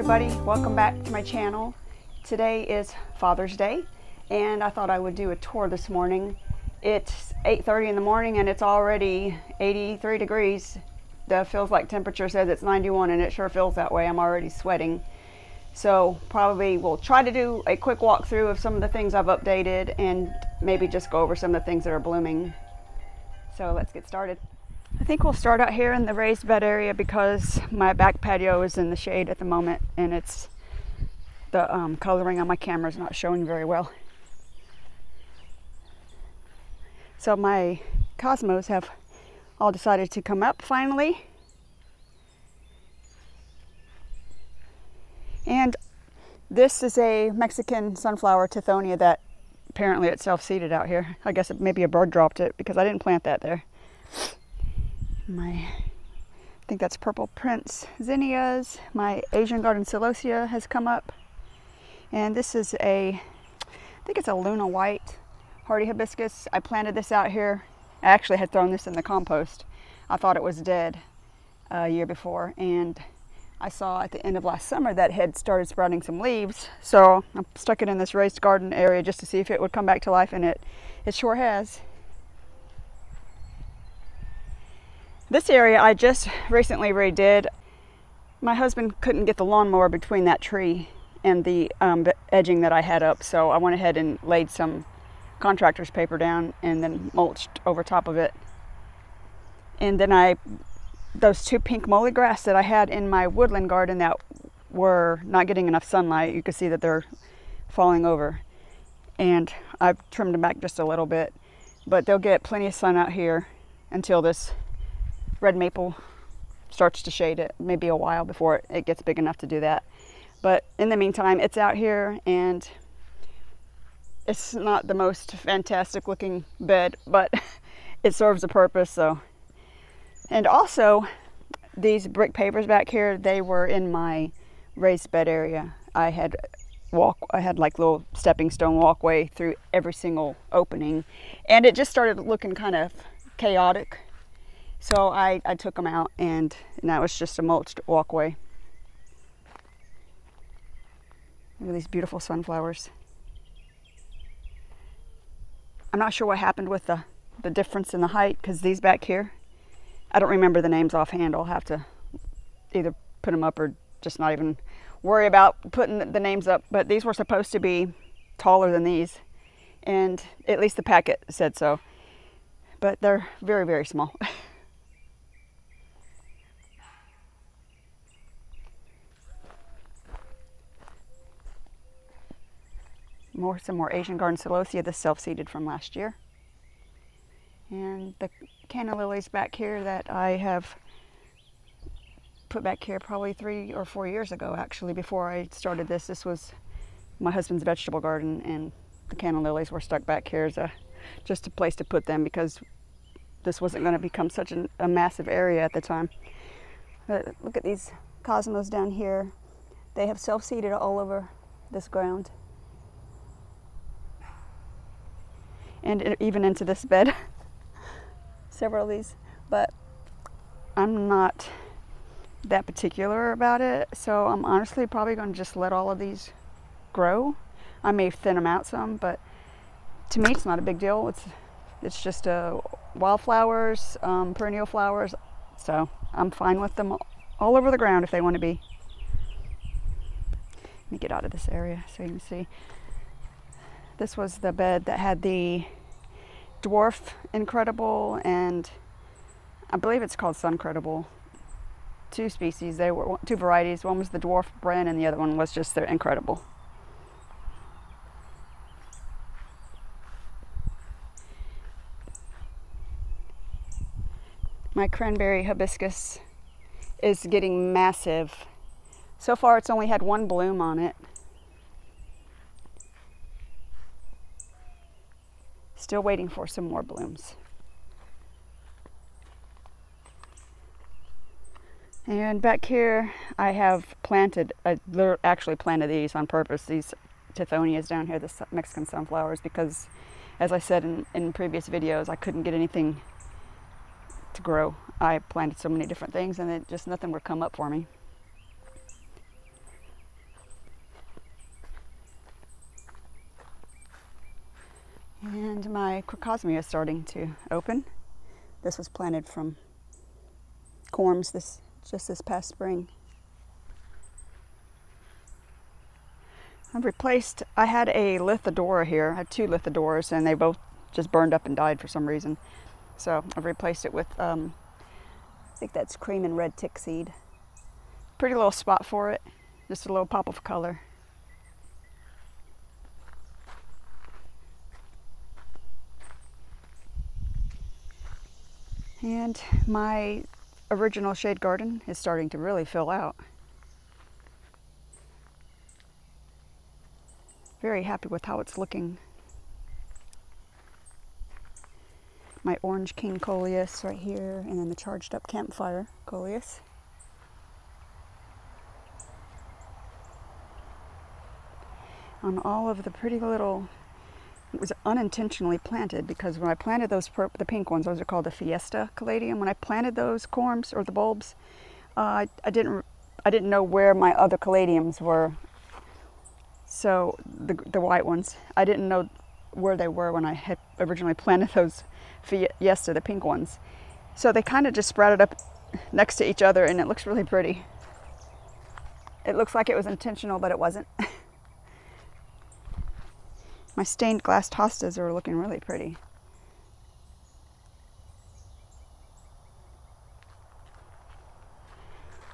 everybody, welcome back to my channel. Today is Father's Day and I thought I would do a tour this morning. It's 8:30 in the morning and it's already 83 degrees. The feels like temperature says it's 91 and it sure feels that way. I'm already sweating. So probably we'll try to do a quick walkthrough of some of the things I've updated and maybe just go over some of the things that are blooming. So let's get started. I think we'll start out here in the raised bed area because my back patio is in the shade at the moment and it's the coloring on my camera is not showing very well. So my cosmos have all decided to come up finally. And this is a Mexican sunflower tithonia that apparently it's self-seeded out here. I guess maybe a bird dropped it because I didn't plant that there. I think that's purple prince zinnias. My Asian garden celosia has come up. And this is I think it's a Luna White hardy hibiscus. I planted this out here. I actually had thrown this in the compost. I thought it was dead a year before. And I saw at the end of last summer that it had started sprouting some leaves. So I stuck it in this raised garden area just to see if it would come back to life, and it sure has. This area I just recently redid. My husband couldn't get the lawnmower between that tree and the edging that I had up, so I went ahead and laid some contractor's paper down and then mulched over top of it. And then those two pink muley grass that I had in my woodland garden that were not getting enough sunlight, you can see that they're falling over. And I've trimmed them back just a little bit, but they'll get plenty of sun out here until this red maple starts to shade it. Maybe a while before it gets big enough to do that. But in the meantime, it's out here and it's not the most fantastic looking bed, but it serves a purpose. So, and also these brick pavers back here, they were in my raised bed area. I had like little stepping stone walkway through every single opening, and it just started looking kind of chaotic. So I took them out and now it's just a mulched walkway. Look at these beautiful sunflowers. I'm not sure what happened with the difference in the height, because these back here, I don't remember the names offhand. I'll have to either put them up or just not even worry about putting the names up. But these were supposed to be taller than these, and at least the packet said so. But they're very, very small. Some more Asian garden celosia, this self-seeded from last year. And the canna lilies back here that I have put back here probably 3 or 4 years ago, actually, before I started this. This was my husband's vegetable garden, and the canna lilies were stuck back here as just a place to put them because this wasn't going to become such a massive area at the time. But look at these cosmos down here. They have self-seeded all over this ground. And even into this bed, several of these, but I'm not that particular about it, so I'm honestly probably going to just let all of these grow. I may thin them out some, but to me it's not a big deal. It's just wildflowers, perennial flowers, so I'm fine with them all over the ground if they want to be. Let me get out of this area so you can see. This was the bed that had the dwarf incredible, and I believe it's called Suncredible. Two species, they were two varieties. One was the dwarf Bren and the other one was just the incredible. My cranberry hibiscus is getting massive. So far it's only had one bloom on it. Still waiting for some more blooms. And back here I have planted, I actually planted these on purpose, these tithonias down here, the Mexican sunflowers, because as I said in previous videos, I couldn't get anything to grow. I planted so many different things and just nothing would come up for me. And my crocosmia is starting to open. This was planted from corms just this past spring. I had a Lithidora here. I had 2 Lithidoras, and they both just burned up and died for some reason. So I've replaced it with, I think that's cream and red tick seed. Pretty little spot for it, just a little pop of color. And my original shade garden is starting to really fill out. Very happy with how it's looking. My orange king coleus right here, and then the charged up campfire coleus. On all of the pretty little, it was unintentionally planted, because when I planted those the pink ones, those are called the Fiesta Caladium. When I planted those corms or the bulbs, I didn't know where my other Caladiums were. So the white ones, I didn't know where they were when I had originally planted those Fiesta, the pink ones. So they kind of just sprouted up next to each other, and it looks really pretty. It looks like it was intentional, but it wasn't. My stained glass hostas are looking really pretty.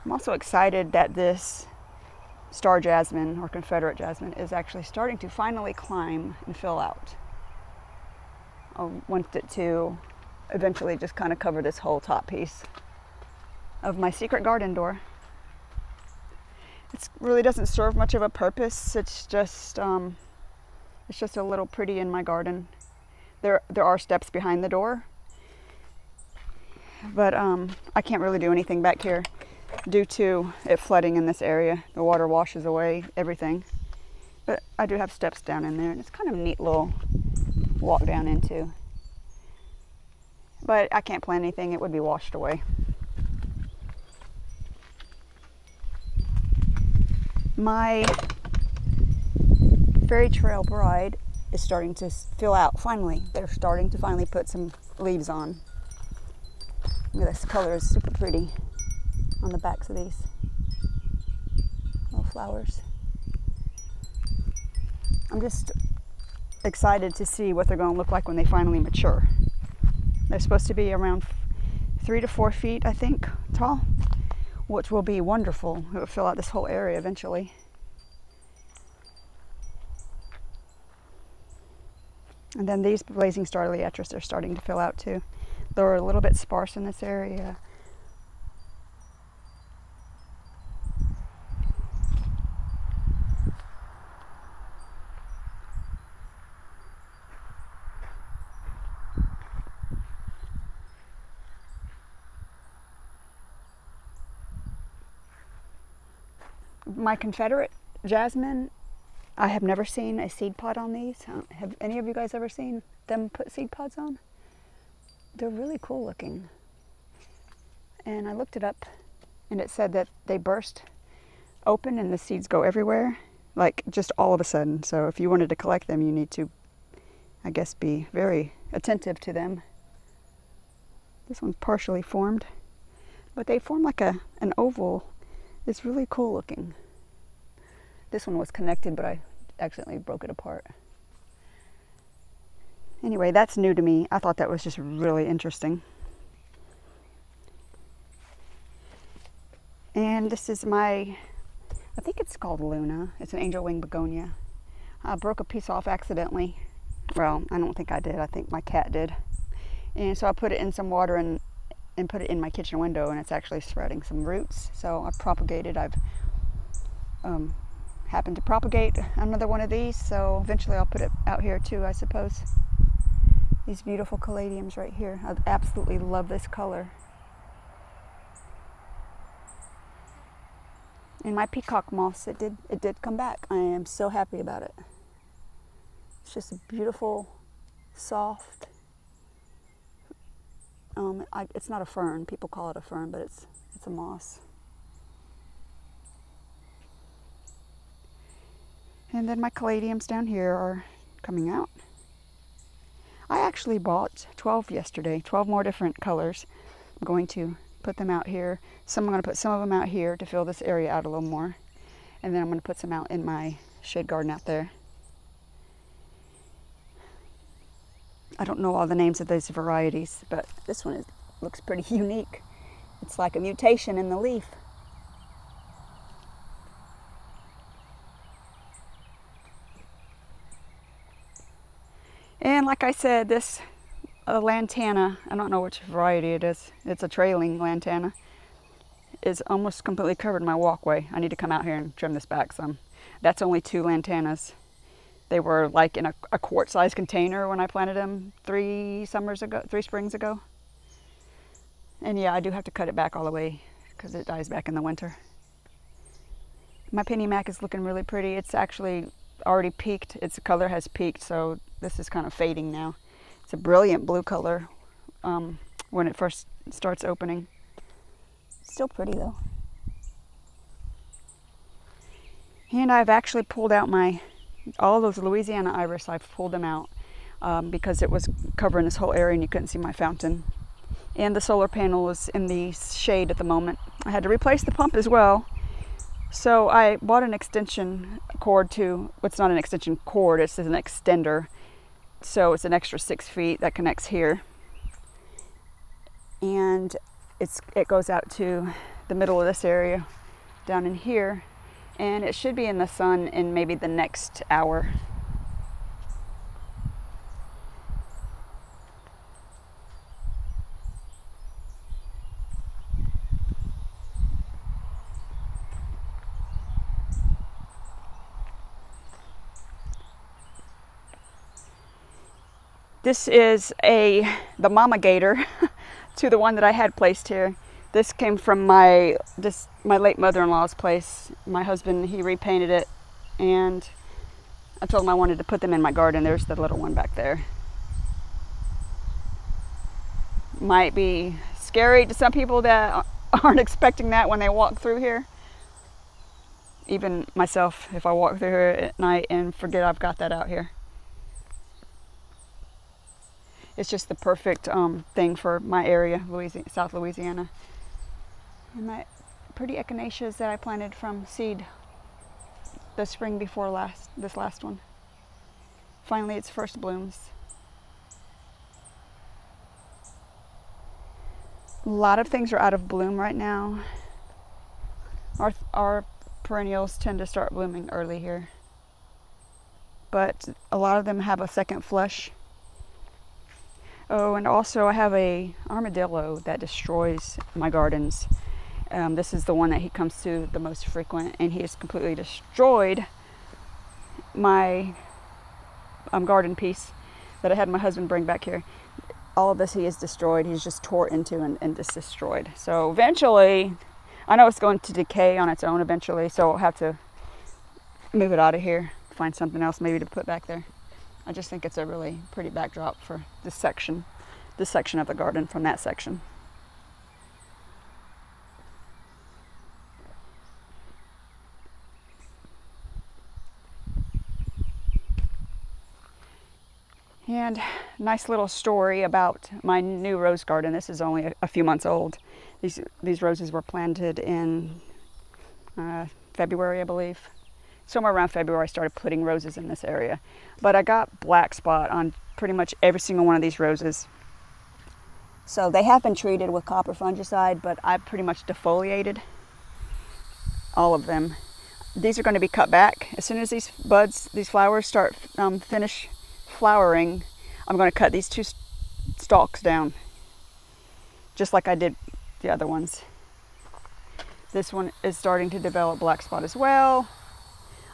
I'm also excited that this star jasmine, or Confederate jasmine, is actually starting to finally climb and fill out. I want it to eventually just kind of cover this whole top piece of my secret garden door. It really doesn't serve much of a purpose. It's just a little pretty in my garden. There are steps behind the door, but I can't really do anything back here due to it flooding in this area. The water washes away everything. But I do have steps down in there, and it's kind of a neat little walk down into. But I can't plant anything, it would be washed away. My Fairy Trail Bride is starting to fill out finally. They're starting to finally put some leaves on. Look at this color, is super pretty on the backs of these little flowers. I'm just excited to see what they're going to look like when they finally mature. They're supposed to be around 3 to 4 feet, I think, tall, which will be wonderful. It will fill out this whole area eventually. And then these blazing star liatris are starting to fill out too. They're a little bit sparse in this area. My Confederate jasmine, I have never seen a seed pod on these. Have any of you guys ever seen them put seed pods on? They're really cool looking. And I looked it up, and it said that they burst open and the seeds go everywhere, like just all of a sudden. So if you wanted to collect them, you need to, I guess, be very attentive to them. This one's partially formed, but they form like an oval. It's really cool looking. This one was connected, but I accidentally broke it apart. Anyway, that's new to me. I thought that was just really interesting. And this is my, I think it's called Luna. It's an angel wing begonia. I broke a piece off accidentally. Well, I don't think I did. I think my cat did. And so I put it in some water and put it in my kitchen window, and it's actually spreading some roots. So I propagated. I've happened to propagate another one of these, so eventually I'll put it out here too, I suppose. These beautiful caladiums right here. I absolutely love this color. And my peacock moss, it did come back. I am so happy about it. It's just a beautiful, soft. It's not a fern. People call it a fern, but it's a moss. And then my caladiums down here are coming out. I actually bought 12 yesterday, 12 more different colors. I'm going to put them out here. I'm going to put some of them out here to fill this area out a little more. And then I'm going to put some out in my shade garden out there. I don't know all the names of those varieties, but this one looks pretty unique. It's like a mutation in the leaf. And like I said, this lantana, I don't know which variety it is. It's a trailing lantana. Is almost completely covered my walkway. I need to come out here and trim this back some. That's only 2 lantanas. They were like in a quart-sized container when I planted them 3 springs ago. And yeah, I do have to cut it back all the way because it dies back in the winter. My penny mac is looking really pretty. It's actually already peaked. Its color has peaked, so this is kind of fading now. It's a brilliant blue color when it first starts opening. Still pretty though. And I've actually pulled out all those Louisiana iris. I've pulled them out because it was covering this whole area and you couldn't see my fountain. And the solar panel is in the shade at the moment. I had to replace the pump as well. So I bought an extension cord it's not an extension cord, it's an extender. So it's an extra 6 feet that connects here. And it goes out to the middle of this area down in here. And it should be in the sun in maybe the next hour. This is the mama gator to the one that I had placed here. This came from my late mother-in-law's place. My husband, he repainted it, and I told him I wanted to put them in my garden. There's the little one back there. Might be scary to some people that aren't expecting that when they walk through here. Even myself, if I walk through here at night and forget I've got that out here. It's just the perfect thing for my area, South Louisiana. And my pretty echinaceas that I planted from seed the spring before this last one. Finally, its first blooms. A lot of things are out of bloom right now. Our perennials tend to start blooming early here. But a lot of them have a second flush. Oh, and also I have a armadillo that destroys my gardens. This is the one that he comes to the most frequent, and he has completely destroyed my garden piece that I had my husband bring back here. All of this he has destroyed. He's just tore into and just destroyed. So eventually, I know it's going to decay on its own eventually, so I'll have to move it out of here, find something else maybe to put back there. I just think it's a really pretty backdrop for this section of the garden from that section. And nice little story about my new rose garden. This is only a few months old. These roses were planted in February, I believe. Somewhere around February, I started putting roses in this area. But I got black spot on pretty much every single one of these roses. So they have been treated with copper fungicide, but I pretty much defoliated all of them. These are going to be cut back. As soon as these flowers start finish flowering, I'm going to cut these 2 stalks down, just like I did the other ones. This one is starting to develop black spot as well.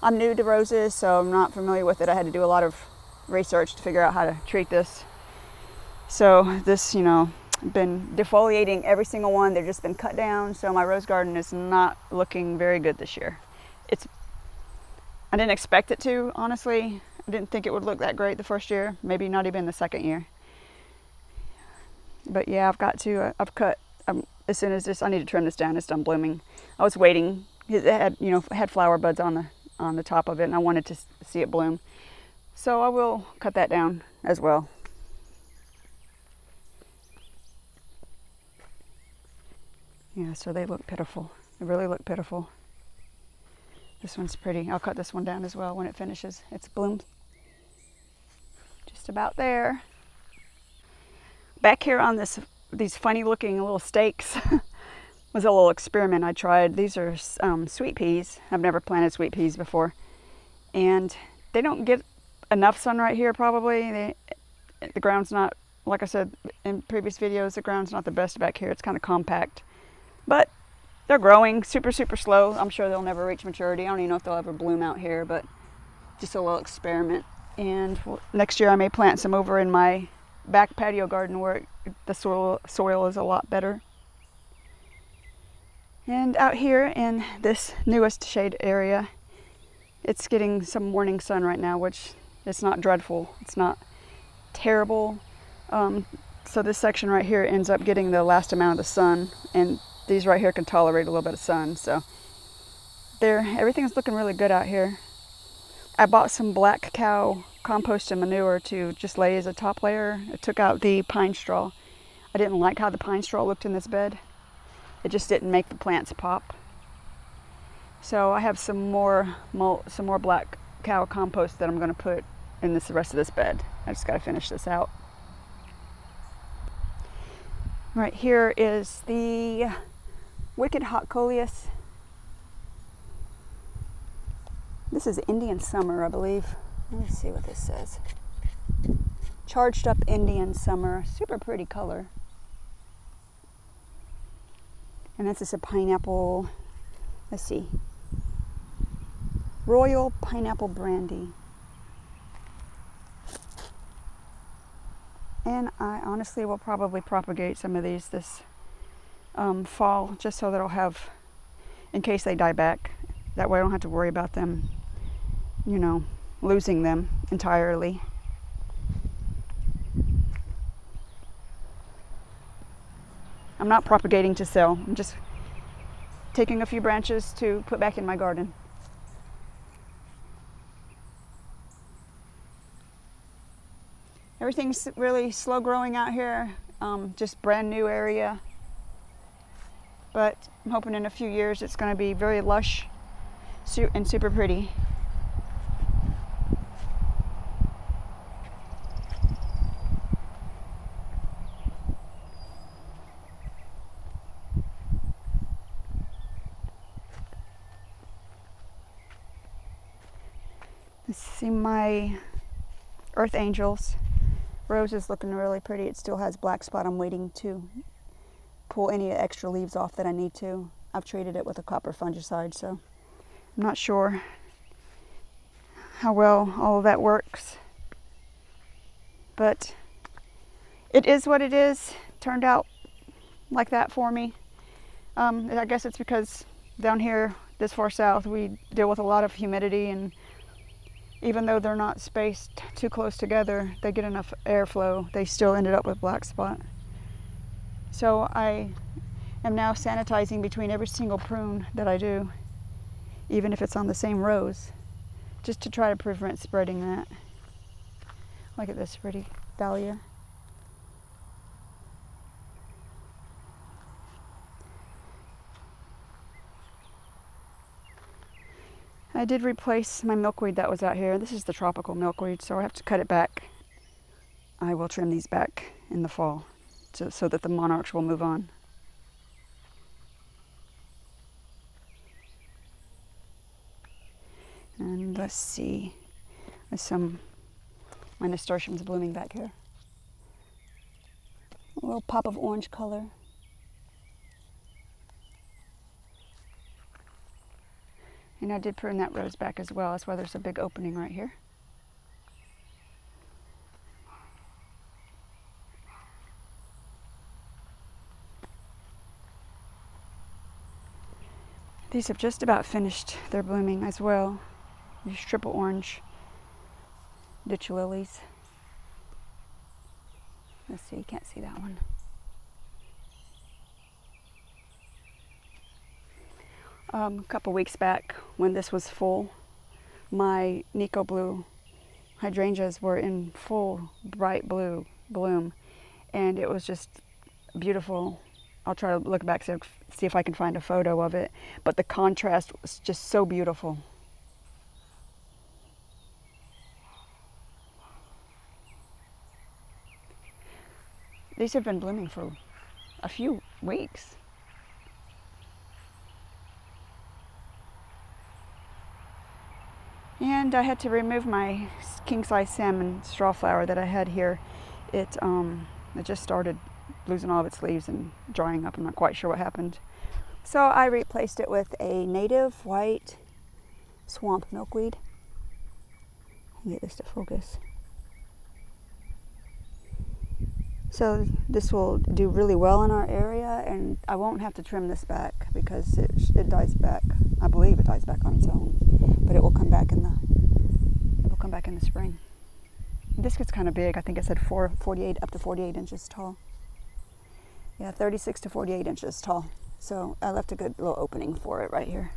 I'm new to roses, so I'm not familiar with it. I had to do a lot of research to figure out how to treat this. So this, been defoliating every single one. They've just been cut down, so my rose garden is not looking very good this year. I didn't expect it to, honestly. I didn't think it would look that great the first year, maybe not even the second year. But yeah, I've cut, as soon as I need to trim this down, it's done blooming. I was waiting. It had flower buds on the top of it, and I wanted to see it bloom. So I will cut that down as well. Yeah, so they look pitiful. They really look pitiful. This one's pretty. I'll cut this one down as well when it finishes. It's bloomed just about there. Back here on these funny looking little stakes was a little experiment I tried. These are sweet peas. I've never planted sweet peas before. And they don't get enough sun right here probably. The ground's not, like I said in previous videos, the ground's not the best back here. It's kind of compact. But they're growing super slow. I'm sure they'll never reach maturity. I don't even know if they'll ever bloom out here, but just a little experiment. And next year I may plant some over in my back patio garden where the soil is a lot better. And out here in this newest shade area, it's getting some morning sun right now, which is not dreadful. It's not terrible. So this section right here ends up getting the last amount of the sun, and these right here can tolerate a little bit of sun. So everything's looking really good out here. I bought some black cow compost and manure to just lay as a top layer. I took out the pine straw. I didn't like how the pine straw looked in this bed. It just didn't make the plants pop. So I have some more black cow compost that I'm going to put in the rest of this bed. I just got to finish this out. Right here is the wicked hot coleus. This is Indian Summer, I believe. Let me see what this says. Charged up Indian Summer. Super pretty color. And this is a pineapple, let's see, Royal Pineapple Brandy. And I honestly will probably propagate some of these this fall, just so that I'll have, in case they die back. That way I don't have to worry about them, you know, losing them entirely. I'm not propagating to sell. I'm just taking a few branches to put back in my garden. Everything's really slow growing out here. Just brand new area. But I'm hoping in a few years it's going to be very lush and super pretty. Let's see my earth angels. Rose is looking really pretty. It still has black spot. I'm waiting to pull any extra leaves off that I need to. I've treated it with a copper fungicide, so I'm not sure how well all of that works. But it is what it is. Turned out like that for me. I guess it's because down here, this far south, we deal with a lot of humidity, and even though they're not spaced too close together, they get enough airflow. They still ended up with black spot. So I am now sanitizing between every single prune that I do, even if it's on the same rows, just to try to prevent spreading that. Look at this pretty dahlia. I did replace my milkweed that was out here. This is the tropical milkweed, so I have to cut it back. I will trim these back in the fall so that the monarchs will move on. And let's see, there's my nasturtiums blooming back here. A little pop of orange color. And I did prune that rose back as well. That's why there's a big opening right here. These have just about finished their blooming as well. These triple orange ditch lilies. Let's see, you can't see that one. A couple weeks back, when this was full, my Nico Blue hydrangeas were in full bright blue bloom, and it was just beautiful. I'll try to look back, see if I can find a photo of it. But the contrast was just so beautiful. These have been blooming for a few weeks. And I had to remove my king-size salmon straw flower that I had here. It just started losing all of its leaves and drying up. I'm not quite sure what happened. So I replaced it with a native white swamp milkweed. Get this to focus. So this will do really well in our area, and I won't have to trim this back because it dies back. I believe it dies back on its own, but it will come back in the spring. This gets kind of big. I think it said 48 up to 48 inches tall. Yeah, 36 to 48 inches tall. So I left a good little opening for it right here.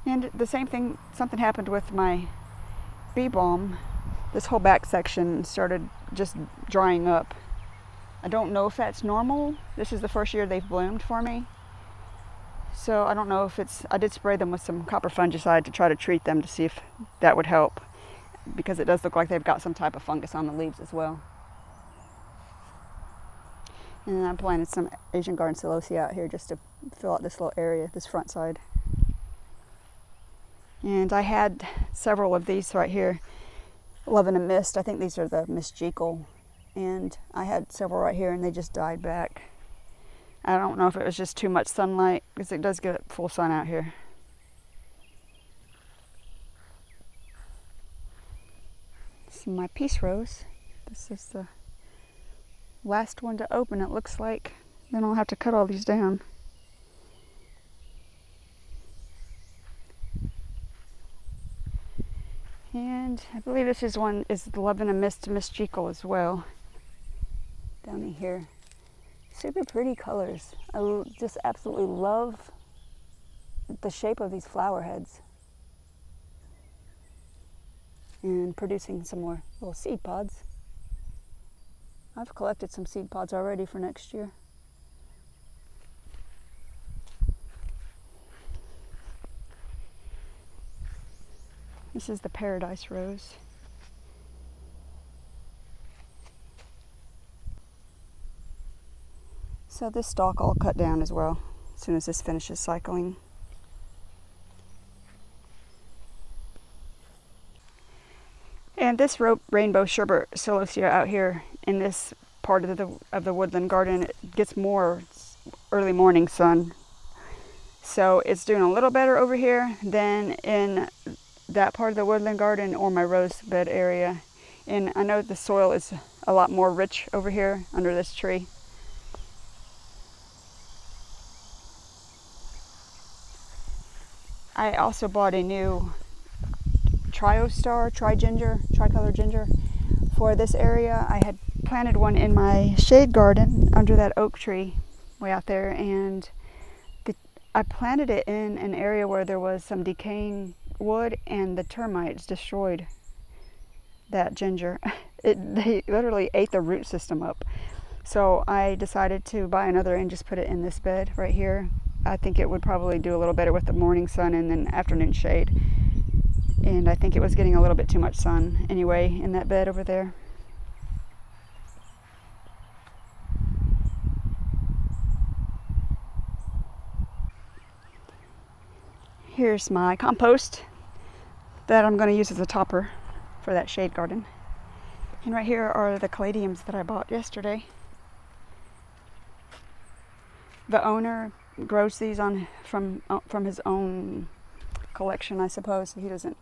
And the same thing, something happened with my bee balm. This whole back section started just drying up. I don't know if that's normal. This is the first year they've bloomed for me. So I don't know if I did spray them with some copper fungicide to try to treat them to see if that would help, because it does look like they've got some type of fungus on the leaves as well. And I planted some Asian garden celosia out here just to fill out this little area, this front side. And I had several of these right here. Love in a Mist. I think these are the Misjekyll, and I had several right here and they just died back. I don't know if it was just too much sunlight, because it does get full sun out here. This is my peace rose. This is the last one to open, it looks like. Then I'll have to cut all these down. And I believe this is the Love in a Mist Misjekyll as well. Down in here. Super pretty colors. I just absolutely love the shape of these flower heads. And producing some more little seed pods. I've collected some seed pods already for next year. This is the Paradise Rose. So this stalk I'll cut down as well as soon as this finishes cycling. And this rainbow sherbet celosia out here in this part of the woodland garden, it gets more early morning sun. So it's doing a little better over here than in that part of the woodland garden or my rose bed area. And I know the soil is a lot more rich over here under this tree. I also bought a new tricolor ginger for this area. I had planted one in my shade garden under that oak tree way out there, and I planted it in an area where there was some decaying wood, and the termites destroyed that ginger. They literally ate the root system up. So I decided to buy another and just put it in this bed right here. I think it would probably do a little better with the morning sun and then afternoon shade. And I think it was getting a little bit too much sun anyway in that bed over there. Here's my compost that I'm going to use as a topper for that shade garden. And right here are the caladiums that I bought yesterday. The owner grows these from his own collection, I suppose.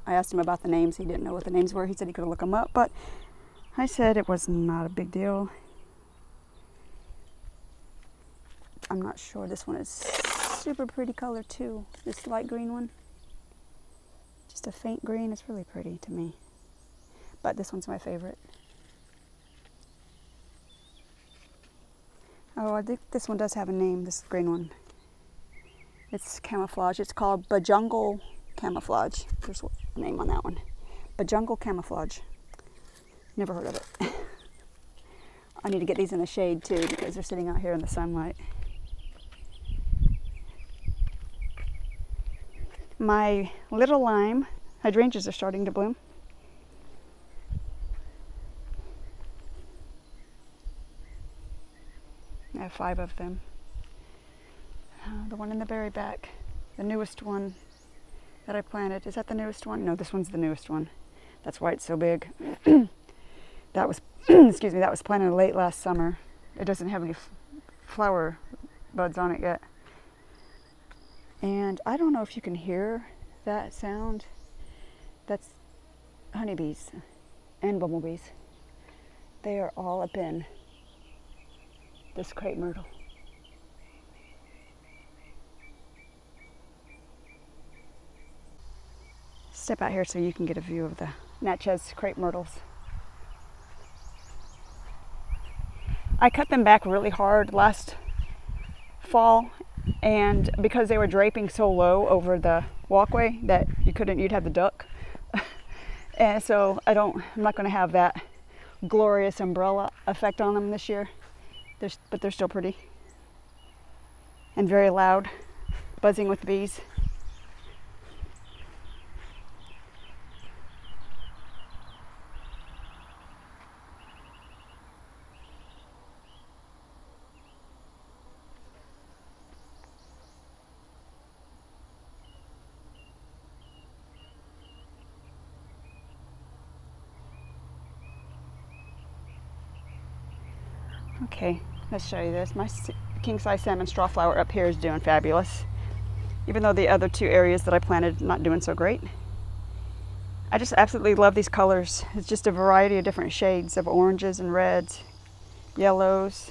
I asked him about the names. He didn't know what the names were. He said he could look them up, but I said it was not a big deal. I'm not sure. This one is super pretty color too. This light green one. Just a faint green. It's really pretty to me. But this one's my favorite. Oh, I think this one does have a name, this green one. It's camouflage. It's called Bajungle Camouflage. There's a name on that one. Bajungle Camouflage. Never heard of it. I need to get these in the shade too because they're sitting out here in the sunlight. My little lime hydrangeas are starting to bloom. I have 5 of them. The one in the very back, the newest one that I planted. Is that the newest one? No, this one's the newest one. That's why it's so big. That was, excuse me, that was planted late last summer. It doesn't have any flower buds on it yet. And I don't know if you can hear that sound. That's honeybees and bumblebees. They are all up in this crepe myrtle. Step out here so you can get a view of the Natchez crepe myrtles. I cut them back really hard last fall, and because they were draping so low over the walkway that you'd have the duck. And so I'm not going to have that glorious umbrella effect on them this year. But they're still pretty and very loud, buzzing with bees. Okay, let's show you this. My king size salmon straw flower up here is doing fabulous, even though the other 2 areas that I planted not doing so great. I just absolutely love these colors. It's just a variety of different shades of oranges and reds, yellows.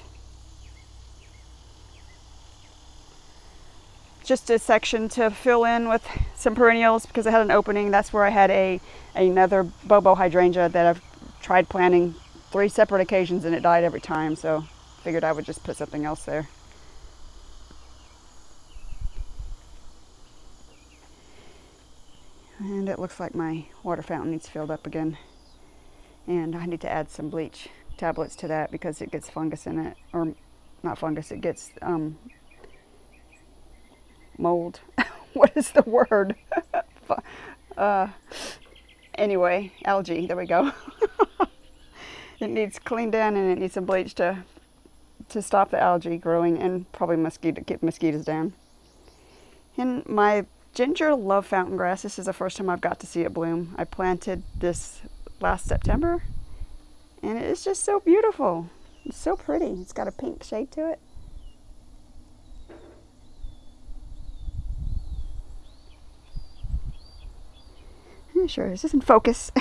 Just a section to fill in with some perennials because I had an opening. That's where I had another Bobo hydrangea that I've tried planting 3 separate occasions and it died every time, so figured I would just put something else there. And it looks like my water fountain needs filled up again. And I need to add some bleach tablets to that because it gets fungus in it. Or not fungus, it gets mold. What is the word? Anyway, algae, there we go. It needs cleaned down and it needs some bleach to stop the algae growing and probably keep mosquitoes down. And my ginger love fountain grass, this is the first time I've got to see it bloom. I planted this last September and it is just so beautiful. It's so pretty. It's got a pink shade to it. Sure, this isn't focus.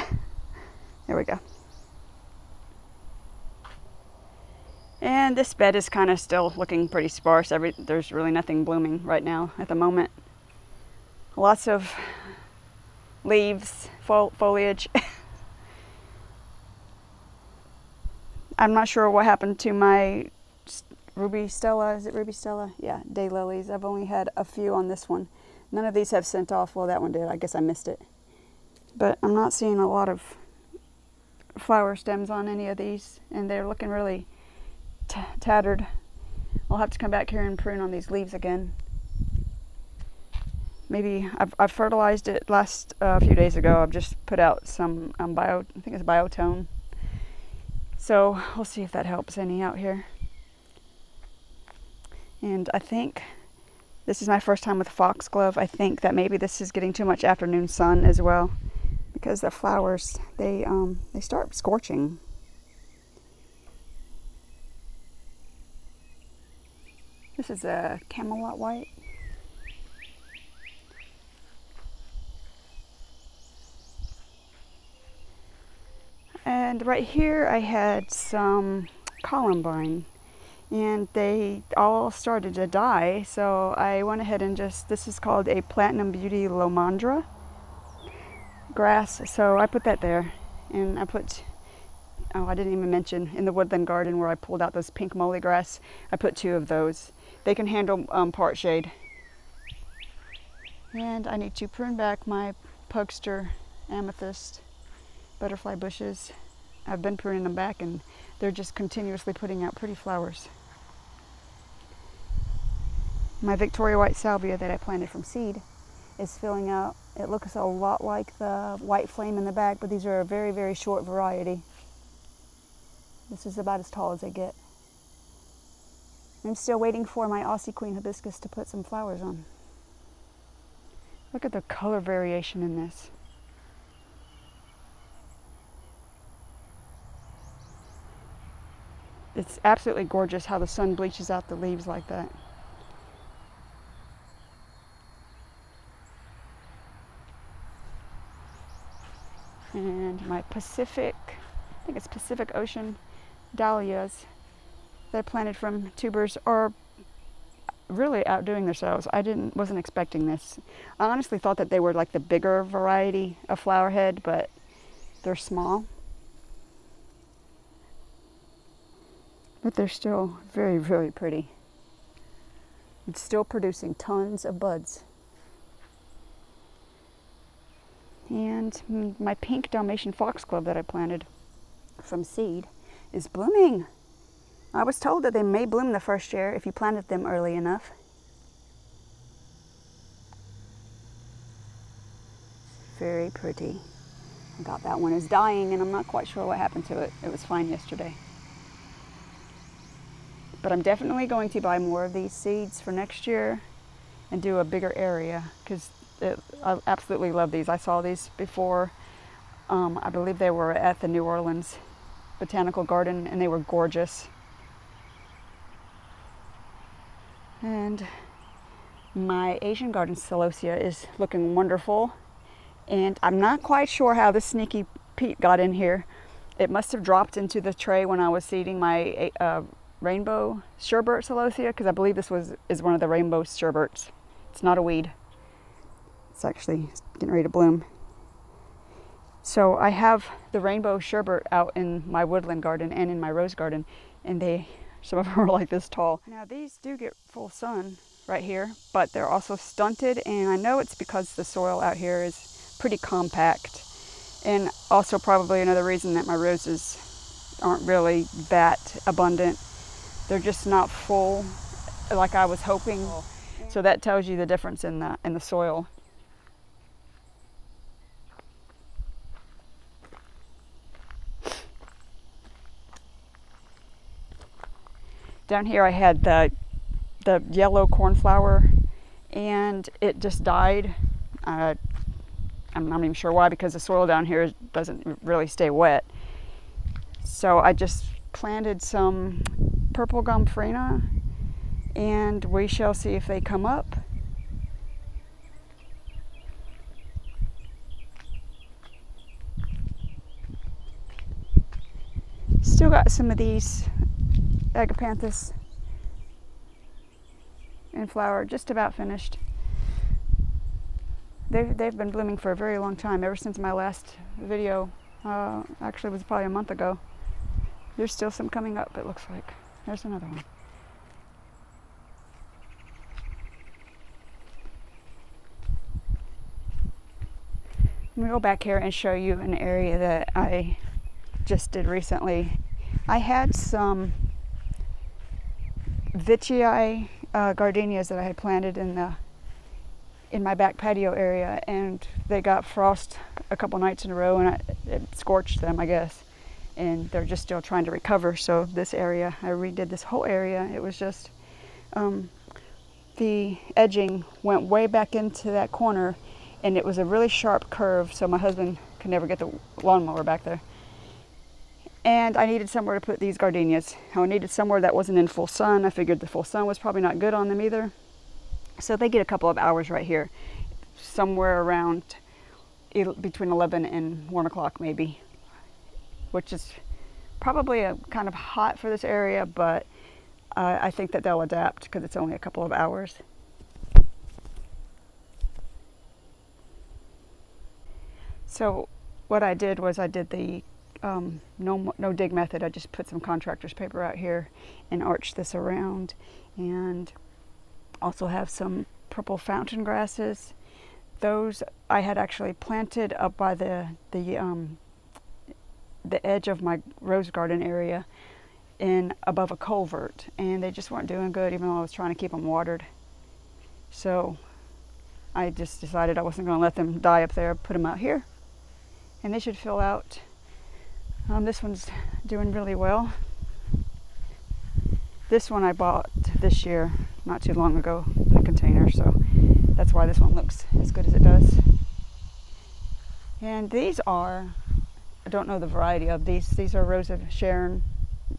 There we go. And this bed is kind of still looking pretty sparse. There's really nothing blooming right now at the moment. Lots of leaves, foliage. I'm not sure what happened to my Ruby Stella. Is it Ruby Stella? Yeah, daylilies. I've only had a few on this one. None of these have sent off. Well, that one did. I guess I missed it. But I'm not seeing a lot of flower stems on any of these, and they're looking really tattered. I'll have to come back here and prune on these leaves again. Maybe I've fertilized it last few days ago. I've just put out some I think it's biotone. So we'll see if that helps any out here. And I think this is my first time with foxglove. I think that maybe this is getting too much afternoon sun as well, because the flowers they start scorching. This is a Camelot white. And right here I had some columbine, and they all started to die, so I went ahead and this is called a Platinum Beauty Lomandra grass, so I put that there. And I put, I didn't even mention, in the woodland garden where I pulled out those pink moly grass, I put 2 of those. They can handle part shade. And I need to prune back my Pugster amethyst butterfly bushes. I've been pruning them back, and they're just continuously putting out pretty flowers. My Victoria White Salvia that I planted from seed is filling out. It looks a lot like the white flame in the back, but these are a very, very short variety. This is about as tall as they get. I'm still waiting for my Aussie Queen hibiscus to put some flowers on. Look at the color variation in this. It's absolutely gorgeous how the sun bleaches out the leaves like that. And my Pacific, I think it's Pacific Ocean dahlias that I planted from tubers are really outdoing themselves. Wasn't expecting this. I honestly thought that they were like the bigger variety of flower head, but they're small. But they're still very, very pretty. It's still producing tons of buds. And my pink Dalmatian foxglove that I planted from seed is blooming. I was told that they may bloom the first year if you planted them early enough. Very pretty. I got that one is dying, and I'm not quite sure what happened to it. It was fine yesterday. But I'm definitely going to buy more of these seeds for next year and do a bigger area, because I absolutely love these. I saw these before. I believe they were at the New Orleans Botanical Garden, and they were gorgeous. And my Asian garden celosia is looking wonderful. And I'm not quite sure how the sneaky Pete got in here. It must have dropped into the tray when I was seeding my rainbow sherbet celosia, because I believe this is one of the rainbow sherbets. It's not a weed. It's actually getting ready to bloom. So I have the rainbow sherbet out in my woodland garden and in my rose garden, and some of them are like this tall. Now these do get full sun right here, but they're also stunted, and I know it's because the soil out here is pretty compact, and also probably another reason that my roses aren't really that abundant. They're just not full like I was hoping. So that tells you the difference in the soil. Down here I had the yellow cornflower, and it just died. I'm not even sure why, because the soil down here doesn't really stay wet. So I just planted some purple gomphrena, and we shall see if they come up. Still got some of these agapanthus in flower, just about finished. They've been blooming for a very long time, ever since my last video. Actually, it was probably a month ago. There's still some coming up, it looks like. There's another one. I'm gonna go back here and show you an area that I just did recently. I had some Vicii gardenias that I had planted in my back patio area, and they got frost a couple nights in a row, and it scorched them, I guess. And they're just still trying to recover. So this area, I redid this whole area. It was just, the edging went way back into that corner, and it was a really sharp curve, so my husband could never get the lawnmower back there. And I needed somewhere to put these gardenias. I needed somewhere that wasn't in full sun. I figured the full sun was probably not good on them either. So they get a couple of hours right here, somewhere around between 11 and 1 o'clock maybe, which is probably kind of hot for this area, but I think that they'll adapt because it's only a couple of hours. So what I did was I did the no dig method. I just put some contractor's paper out here and arched this around, and also have some purple fountain grasses. Those I had actually planted up by the the edge of my rose garden area in above a culvert, and they just weren't doing good even though I was trying to keep them watered. So I just decided I wasn't going to let them die up there, put them out here, and they should fill out. This one's doing really well. This one I bought this year, not too long ago, in a container, so that's why this one looks as good as it does. And these are, I don't know the variety of these. These are Rose of Sharon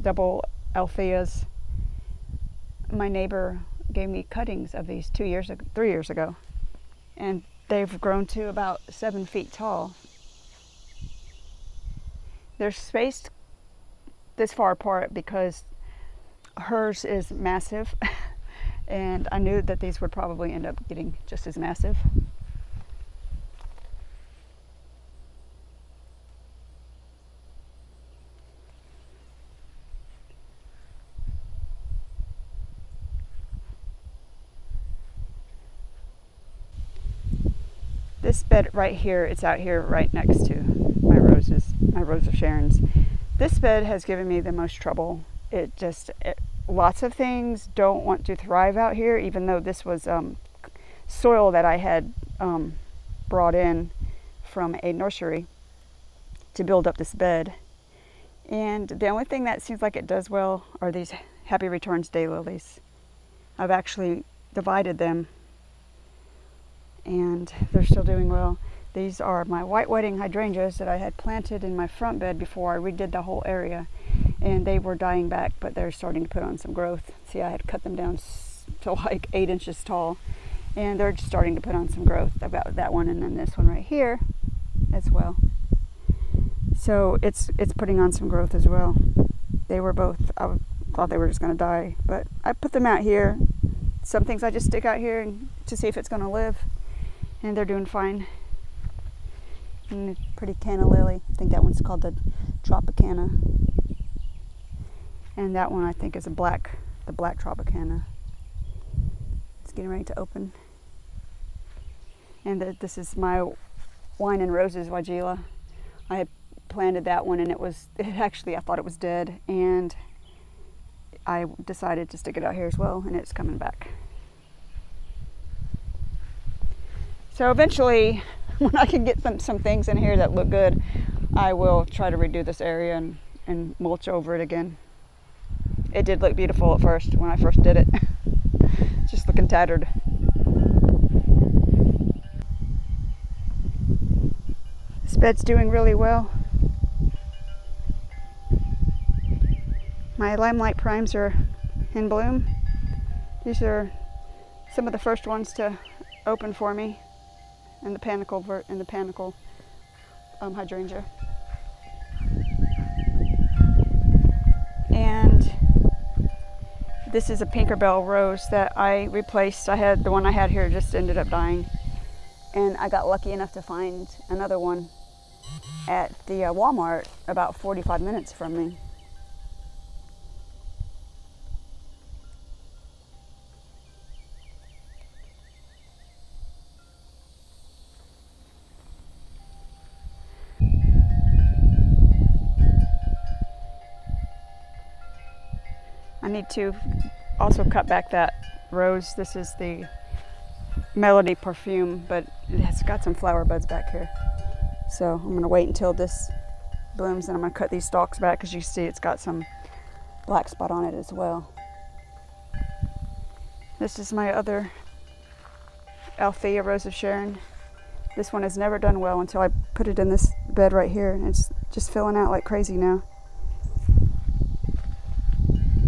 double Altheas. My neighbor gave me cuttings of these 3 years ago, and they've grown to about 7 feet tall. They're spaced this far apart because hers is massive, and I knew that these would probably end up getting just as massive. This bed right here, it's out here right next to my Rose of Sharon's. This bed has given me the most trouble. Lots of things don't want to thrive out here, even though this was soil that I had brought in from a nursery to build up this bed. And the only thing that seems like it does well are these Happy Returns daylilies. I've actually divided them, and they're still doing well. These are my white wedding hydrangeas that I had planted in my front bed before I redid the whole area, and they were dying back, but they're starting to put on some growth. See, I had cut them down to like 8 inches tall, and they're just starting to put on some growth. About that one, and then this one right here as well. So it's putting on some growth as well. They were both, I thought they were just going to die, but I put them out here. Some things I just stick out here and to see if it's going to live, and they're doing fine. And a pretty canna lily. I think that one's called the Tropicana. And that one I think is the black Tropicana. It's getting ready to open. And this is my Wine and Roses Weigela. I had planted that one, and I thought it was dead, and I decided to stick it out here as well, and it's coming back. So eventually, when I can get some things in here that look good, I will try to redo this area and mulch over it again. It did look beautiful at first when I first did it. Just looking tattered. This bed's doing really well. My Limelight Primes are in bloom. These are some of the first ones to open for me. And the panicle hydrangea. And this is a Pinkerbell rose that I replaced. The one I had here just ended up dying, and I got lucky enough to find another one at the Walmart about 45 minutes from me. I need to also cut back that rose. This is the Melody Perfume, but it has got some flower buds back here. So I'm going to wait until this blooms, and I'm going to cut these stalks back because you see it's got some black spot on it as well. This is my other Althea Rose of Sharon. This one has never done well until I put it in this bed right here, and it's just filling out like crazy now.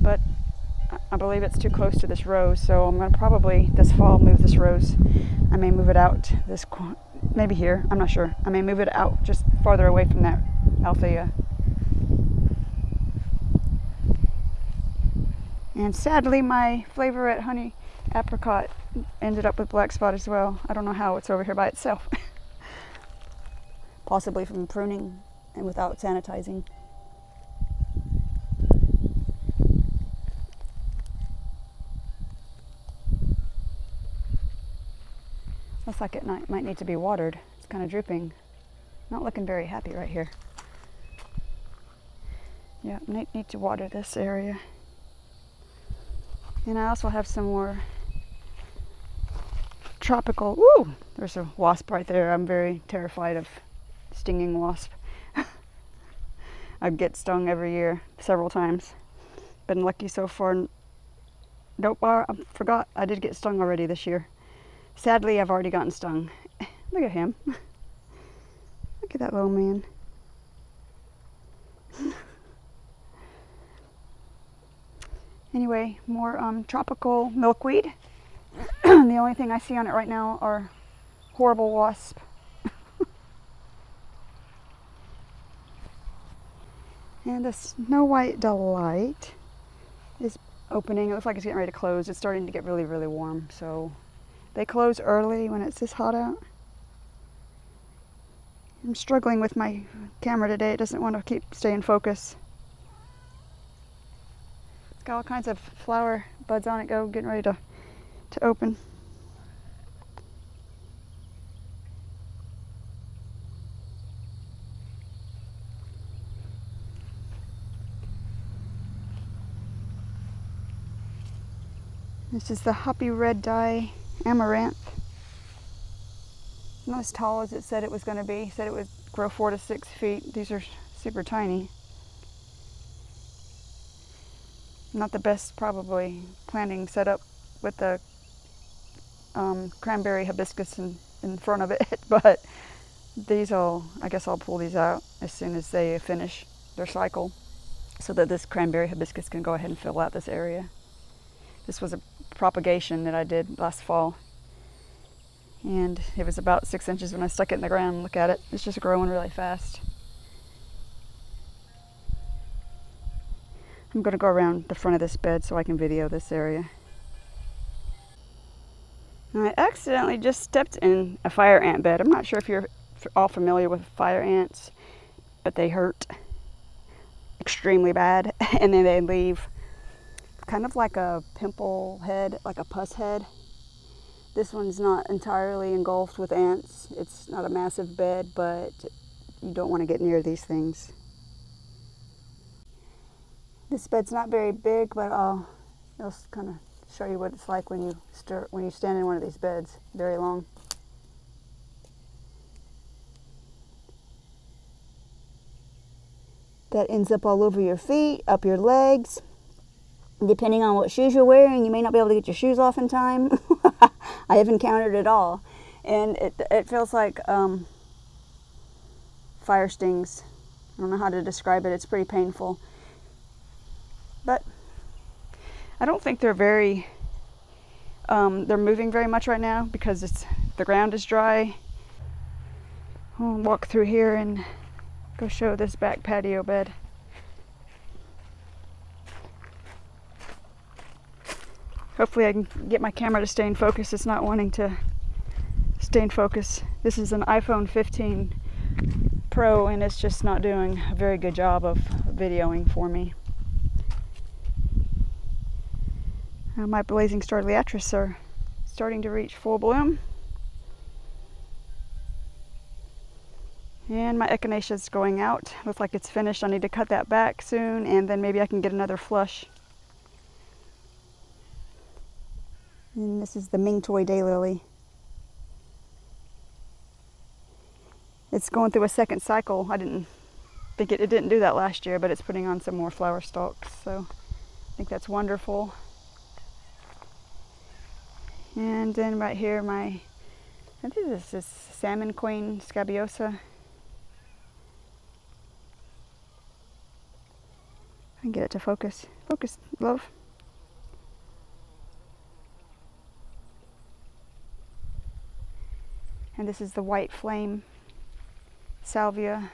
But I believe it's too close to this rose, so I'm going to probably this fall move this rose. I may move it out maybe here, I'm not sure. I may move it out just farther away from that Althea. And sadly, my Flavorette Honey Apricot ended up with black spot as well. I don't know how it's over here by itself. Possibly from pruning and without sanitizing. Looks like it might need to be watered. It's kind of drooping. Not looking very happy right here. Yeah, need to water this area. And I also have some more tropical, ooh, there's a wasp right there. I'm very terrified of stinging wasp. I get stung every year, several times. Been lucky so far. Nope, I forgot I did get stung already this year. Sadly, I've already gotten stung. Look at him. Look at that little man. Anyway, more tropical milkweed. The only thing I see on it right now are horrible wasps. And the Snow White Delight is opening. It looks like it's getting ready to close. It's starting to get really, really warm. So they close early when it's this hot out. I'm struggling with my camera today. It doesn't want to stay in focus. It's got all kinds of flower buds on it getting ready to open. This is the Hoppy Red Dye Amaranth. Not as tall as it said it was going to be. It said it would grow 4 to 6 feet. These are super tiny. Not the best, probably, planting setup with the cranberry hibiscus in front of it, but I guess I'll pull these out as soon as they finish their cycle so that this cranberry hibiscus can go ahead and fill out this area. This was a propagation that I did last fall, and it was about 6 inches when I stuck it in the ground. Look at it, it's just growing really fast. I'm going to go around the front of this bed so I can video this area. I accidentally just stepped in a fire ant bed. I'm not sure if you're all familiar with fire ants, but they hurt extremely bad, and then they leave kind of like a pimple head, like a pus head. This one's not entirely engulfed with ants. It's not a massive bed, but you don't want to get near these things. This bed's not very big, but I'll just kind of show you what it's like when you stand in one of these beds. Very long. That ends up all over your feet, up your legs. Depending on what shoes you're wearing, you may not be able to get your shoes off in time. I have encountered it all. And it feels like fire stings. I don't know how to describe it. It's pretty painful. But I don't think they're moving very much right now because the ground is dry. I'll walk through here and go show this back patio bed. Hopefully I can get my camera to stay in focus. It's not wanting to stay in focus. This is an iPhone 15 Pro, and it's just not doing a very good job of videoing for me. My blazing star liatris are starting to reach full bloom. And my echinacea is going out. Looks like it's finished. I need to cut that back soon, and then maybe I can get another flush. And this is the Mingtoy daylily. It's going through a second cycle. I didn't think it didn't do that last year, but it's putting on some more flower stalks. So I think that's wonderful. And then right here, I think this is Salmon Queen Scabiosa. I can get it to focus. Focus, love. And this is the White Flame Salvia.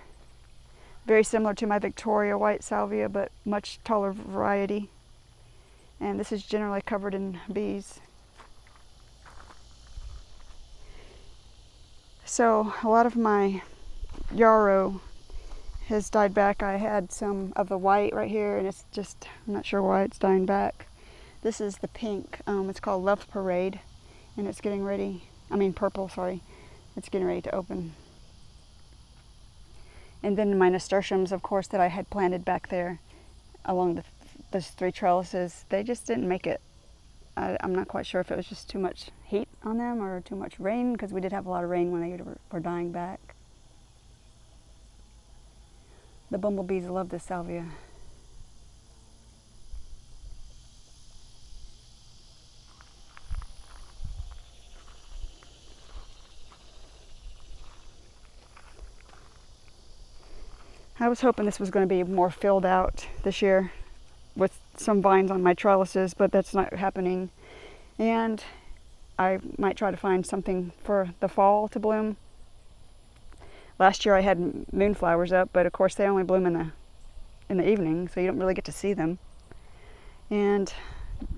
Very similar to my Victoria White Salvia, but much taller variety. And this is generally covered in bees. So a lot of my yarrow has died back. I had some of the white right here, and it's just, I'm not sure why it's dying back. This is the pink. It's called Love Parade, and it's getting ready. Purple, sorry. It's getting ready to open. And then my nasturtiums, of course, that I had planted back there. along those 3 trellises, they just didn't make it. I'm not quite sure if it was just too much heat on them or too much rain, because we did have a lot of rain when they were dying back. The bumblebees love this salvia. I was hoping this was going to be more filled out this year with some vines on my trellises, but that's not happening. And I might try to find something for the fall to bloom. Last year I had moonflowers up, but of course they only bloom in the evening, so you don't really get to see them. And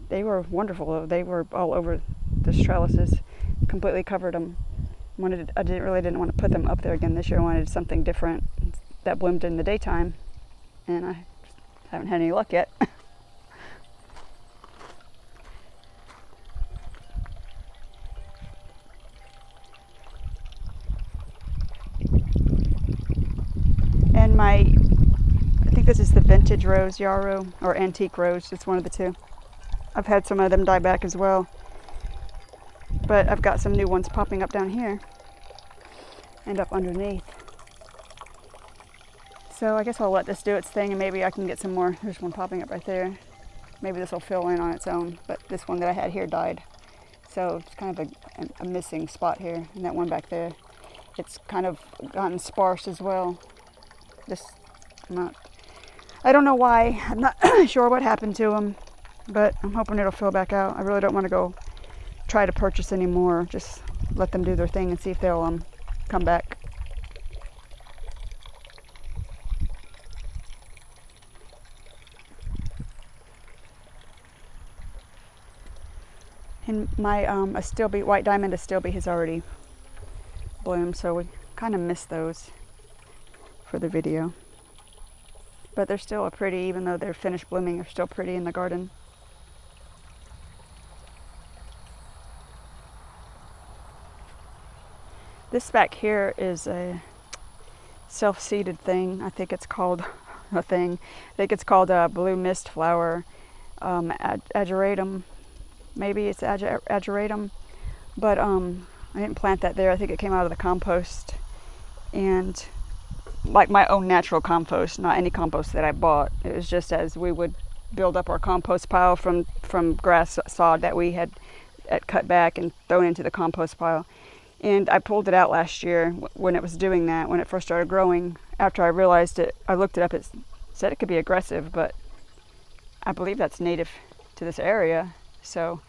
they were wonderful. They were all over the trellises, completely covered them. I didn't want to put them up there again this year. I wanted something different that bloomed in the daytime, and I haven't had any luck yet. And I think this is the vintage rose, yarrow, or antique rose. It's one of the two. I've had some of them die back as well, but I've got some new ones popping up down here and up underneath. So I guess I'll let this do its thing, and maybe I can get some more. There's one popping up right there. Maybe this will fill in on its own, but this one that I had here died. So it's kind of a missing spot here, and that one back there, it's kind of gotten sparse as well. I don't know why. I'm not sure what happened to them, but I'm hoping it'll fill back out. I really don't want to go try to purchase any more. Just let them do their thing and see if they'll come back. And my white diamond astilbe has already bloomed, so we kind of missed those for the video. But they're still pretty, even though they're finished blooming, they're still pretty in the garden. This back here is a self-seeded thing. I think it's called a thing. I think it's called a blue mist flower, ageratum. Maybe it's ageratum, but I didn't plant that there. I think it came out of the compost, and like my own natural compost, not any compost that I bought. It was just as we would build up our compost pile from grass sod that we had cut back and thrown into the compost pile. And I pulled it out last year when it was doing that, when it first started growing. After I realized it, I looked it up. It said it could be aggressive, but I believe that's native to this area. So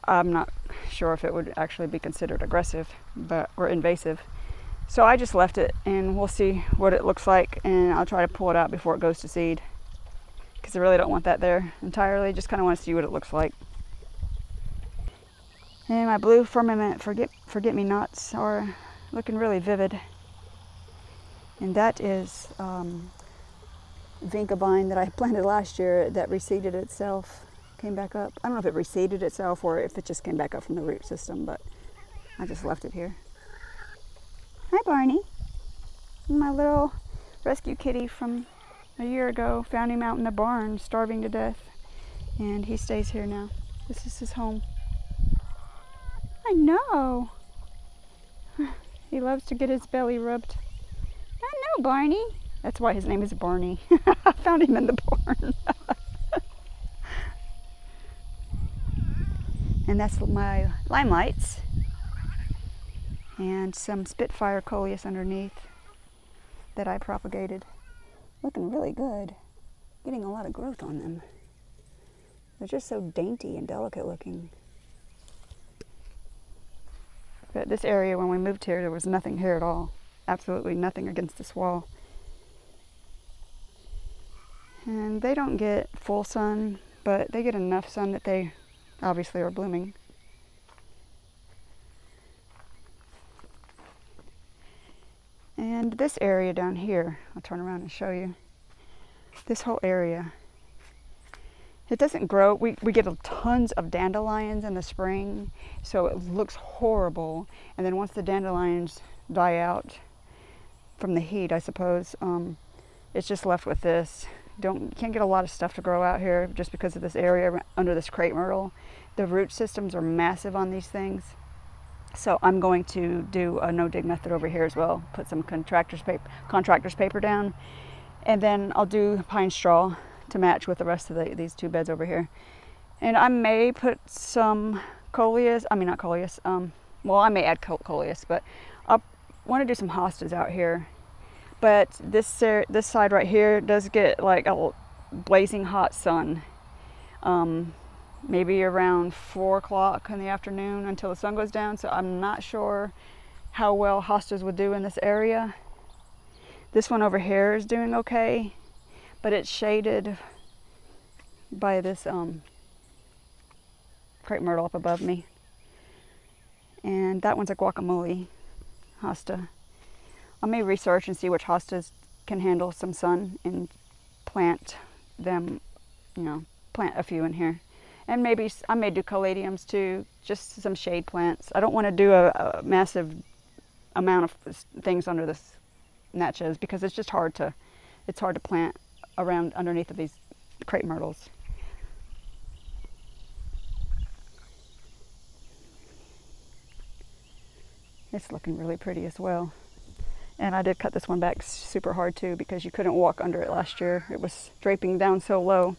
I'm not sure if it would actually be considered aggressive, or invasive. So I just left it, and we'll see what it looks like, and I'll try to pull it out before it goes to seed, because I really don't want that there entirely. Just kind of want to see what it looks like. And my blue firmament forget-me-nots are looking really vivid. And that is vinca vine that I planted last year that reseeded itself, came back up. I don't know if it reseeded itself or if it just came back up from the root system, but I just left it here. Hi, Barney. My little rescue kitty from a year ago. Found him out in the barn, starving to death. And he stays here now. This is his home. I know. He loves to get his belly rubbed. I know, Barney. That's why his name is Barney. I found him in the barn. And that's my limelights. And some Spitfire coleus underneath that I propagated. Looking really good. Getting a lot of growth on them. They're just so dainty and delicate looking. But this area, when we moved here, there was nothing here at all. Absolutely nothing against this wall. And they don't get full sun, but they get enough sun that they obviously are blooming. And this area down here, I'll turn around and show you. This whole area, it doesn't grow. We get tons of dandelions in the spring, so it looks horrible. And then once the dandelions die out from the heat, I suppose, it's just left with this. You can't get a lot of stuff to grow out here just because of this area under this crepe myrtle. The root systems are massive on these things. So I'm going to do a no-dig method over here as well. Put some contractor's paper down, and then I'll do pine straw to match with the rest of these two beds over here. And I may put some coleus, not coleus, well, I may add coleus, but I want to do some hostas out here. But this side right here does get like a blazing hot sun. Maybe around 4 o'clock in the afternoon until the sun goes down. So I'm not sure how well hostas would do in this area. This one over here is doing okay, but it's shaded by this crepe myrtle up above me. And that one's a guacamole hosta. I may research and see which hostas can handle some sun and plant them, plant a few in here. And maybe I may do caladiums too, just some shade plants. I don't want to do a massive amount of things under this natchez because it's just hard to plant around underneath of these crepe myrtles. It's looking really pretty as well. And I did cut this one back super hard too because you couldn't walk under it last year. It was draping down so low.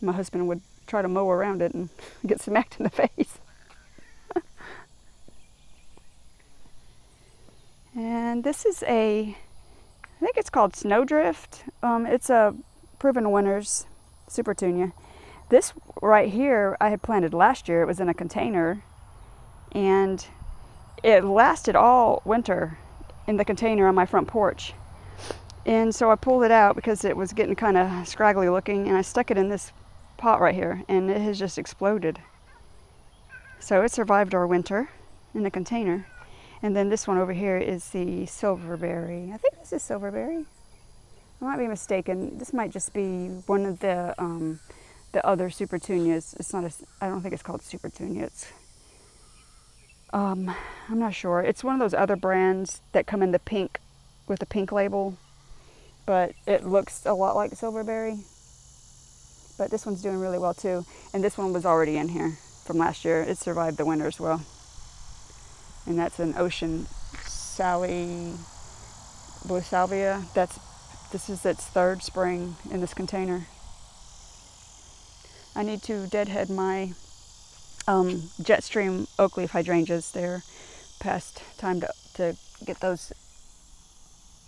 My husband would try to mow around it and get smacked in the face. And this is I think it's called Snowdrift. It's a Proven Winners Supertunia. This right here I had planted last year. It was in a container and it lasted all winter in the container on my front porch. And so I pulled it out because it was getting kind of scraggly looking, and I stuck it in this pot right here, and it has just exploded. So it survived our winter in the container. And then this one over here is the silverberry. I think this is silverberry. I might be mistaken. This might just be one of the other Supertunias. It's not I don't think it's called Supertunia. It's I'm not sure. It's one of those other brands that come in the pink with the pink label, but it looks a lot like silverberry. But this one's doing really well too. And this one was already in here from last year. It survived the winter as well. And that's an Ocean Blue Salvia. This is its third spring in this container. I need to deadhead my Jetstream oak leaf hydrangeas. They're past time to get those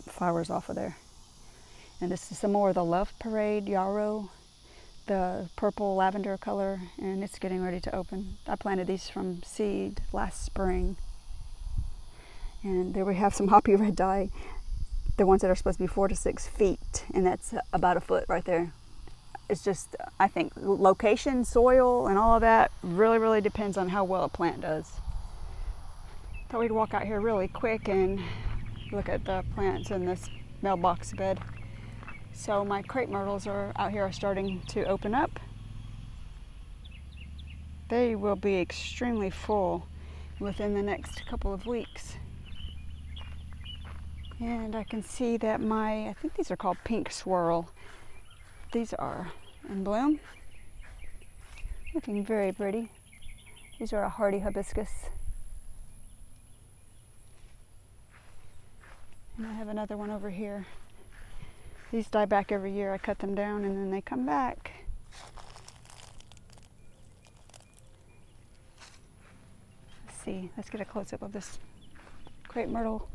flowers off of there. And this is some more of the Love Parade yarrow, the purple lavender color, and it's getting ready to open. I planted these from seed last spring. And there we have some hoppy red dye, the ones that are supposed to be 4 to 6 feet, and that's about a foot right there. It's just, I think, location, soil, and all of that really, really depends on how well a plant does. Thought we'd walk out here really quick and look at the plants in this mailbox bed. So my crepe myrtles are out here are starting to open up. They will be extremely full within the next couple of weeks. And I can see that I think these are called pink swirl. These are in bloom. Looking very pretty. These are a hardy hibiscus. And I have another one over here. These die back every year. I cut them down and then they come back. Let's see. Let's get a close-up of this crepe myrtle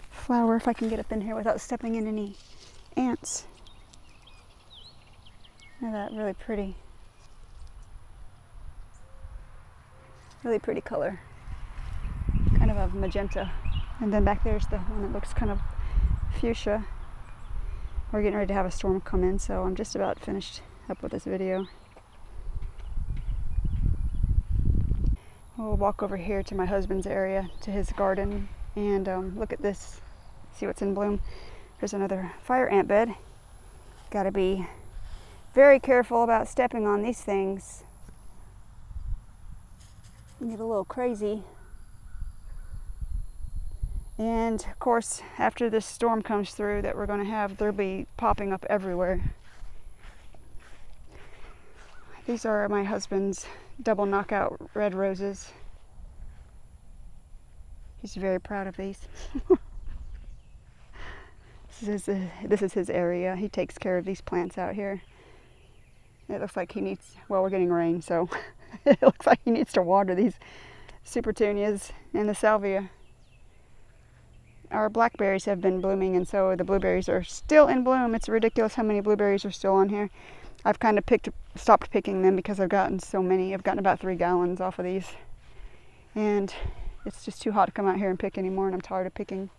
flower if I can get up in here without stepping in any ants. Look at that, really pretty. Really pretty color. Kind of a magenta. And then back there's the one that looks kind of fuchsia. We're getting ready to have a storm come in, so I'm just about finished up with this video. We'll walk over here to my husband's area, to his garden, and look at this. See what's in bloom. There's another fire ant bed. Gotta be very careful about stepping on these things. You get a little crazy. And of course, after this storm comes through that we're going to have, they'll be popping up everywhere. These are my husband's double knockout red roses. He's very proud of these. This is his area. He takes care of these plants out here. It looks like he needs, well, we're getting rain, so it looks like he needs to water these supertunias and the salvia. Our blackberries have been blooming, and so the blueberries are still in bloom. It's ridiculous how many blueberries are still on here. I've kind of stopped picking them because I've gotten so many. I've gotten about 3 gallons off of these. And it's just too hot to come out here and pick anymore, and I'm tired of picking.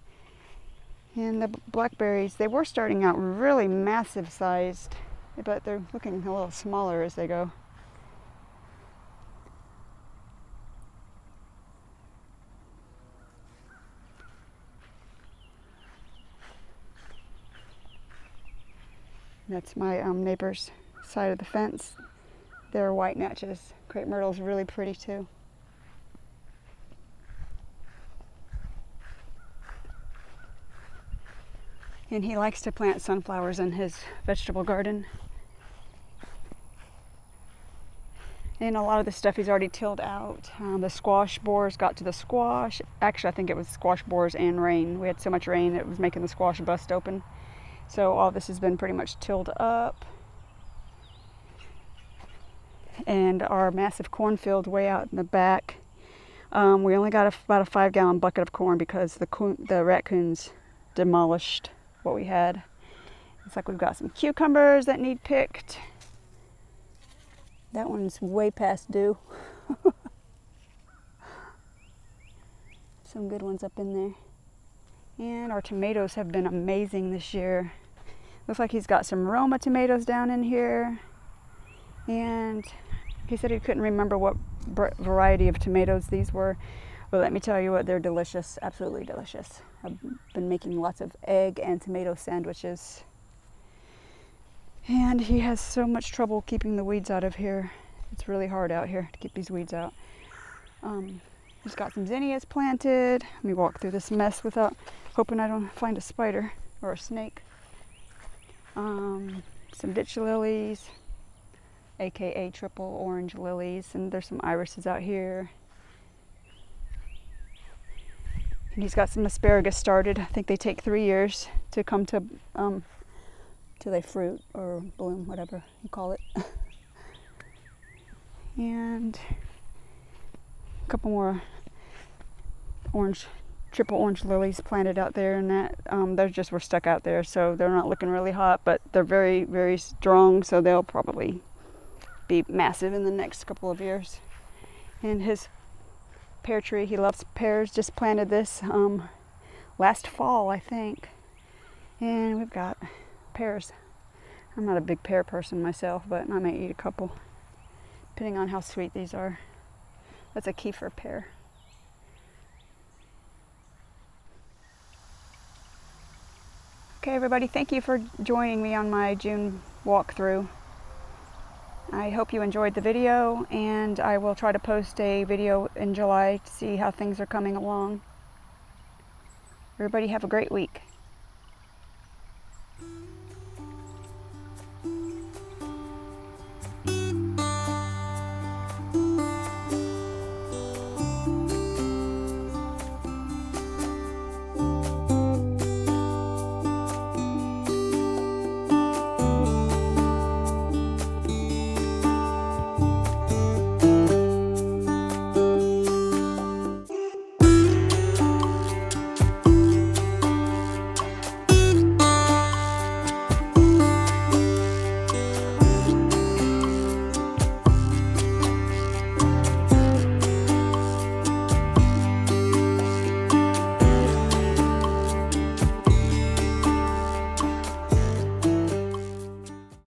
And the blackberries, they were starting out really massive sized, but they're looking a little smaller as they go. That's my neighbor's side of the fence. They're white natchez. Crepe myrtle's really pretty too. And he likes to plant sunflowers in his vegetable garden. And a lot of the stuff he's already tilled out. The squash borers got to the squash. Actually, I think it was squash borers and rain. We had so much rain that it was making the squash bust open. So all this has been pretty much tilled up. And our massive cornfield way out in the back, we only got about a 5-gallon bucket of corn because the raccoons demolished what we had. It's like we've got some cucumbers that need picked. That one's way past due. Some good ones up in there. And our tomatoes have been amazing this year. Looks like he's got some Roma tomatoes down in here. And he said he couldn't remember what variety of tomatoes these were. But let me tell you what, they're delicious, absolutely delicious. I've been making lots of egg and tomato sandwiches. And he has so much trouble keeping the weeds out of here. It's really hard out here to keep these weeds out. He's got some zinnias planted. Let me walk through this mess without hoping I don't find a spider or a snake. Some ditch lilies, aka triple orange lilies, and there's some irises out here. And he's got some asparagus started. I think they take 3 years to come to till they fruit or bloom, whatever you call it. And a couple more triple orange lilies planted out there, and that they just were stuck out there, so they're not looking really hot, but they're very, very strong, so they'll probably be massive in the next couple of years. And his pear tree, he loves pears, just planted this last fall, I think. And we've got pears. I'm not a big pear person myself, but I may eat a couple, depending on how sweet these are. That's a kefir pear. Okay, everybody, thank you for joining me on my June walkthrough. I hope you enjoyed the video, and I will try to post a video in July to see how things are coming along. Everybody have a great week.